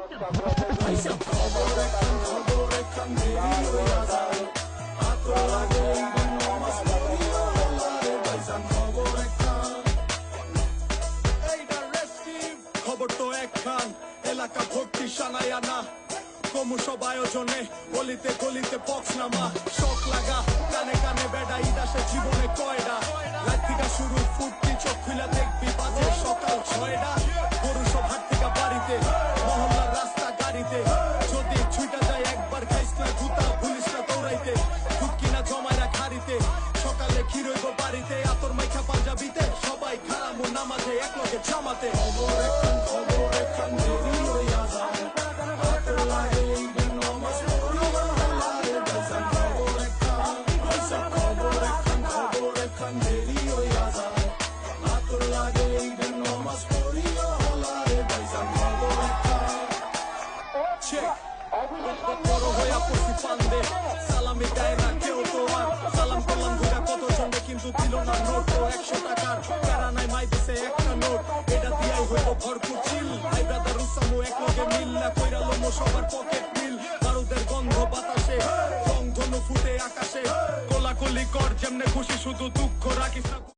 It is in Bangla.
খবর তো একখান, এলাকা ভর্তি সানায়ানা, ক্রমসব আয়োজনে গলিতে গলিতে বক্স নামা, শখ লাগা কানে কানে বেড়া, ঈদ আসে জীবনে কয়ডা, রাত থেকে শুরু ফুর্তি, চোখ খুলে দেখবি বাজে সকাল 6টা, গরু সব হাট থেকে বাড়িতে, মহল্লার রাস্তা গাড়িতে, যদি ছুইটা যায় একবার খাইস না গুতা, ভুলিস না দৌড়াইতে, দুধ কিনা জমায় রাখ হাড়িতে, সকালে ক্ষীর হইব বাড়িতে, আতর মাইখা পাঞ্জাবিতে, সবাই খারামো নামাজে এক লগে জামাতে। খবর একখান দেরি হইয়া যায়, আতর লাগে ঈদের নামাজ পড়িয়া হলারে ভাইজান। খবর একখান দেরি হইয়া যায়, আতর লাগে ঈদের নামাজ পড়িয়া হলারে ভাইজান। খবর একখান চেক বড় হইয়া পড়ছি পান্দে, সালামি দেয় না কেউ তো আর, সালাম করলাম ঘুরা কত জনে কিন্তু দিল না নোট, 100 টাকার প্যারা নাই মাই দিছে একটা নোট, এটা দিয়াই হইব ভরপুর চিল, ভাই ব্রাদার উসামু এক লগে মিল না কইরা লোমো সবার পকেট মিল, বারুদের গন্ধ বাতাসে, রং ধনু ফুটে আকাশে, কোলাকুলি কর যেমনে খুশি শুধু দুঃখ রাখিস না।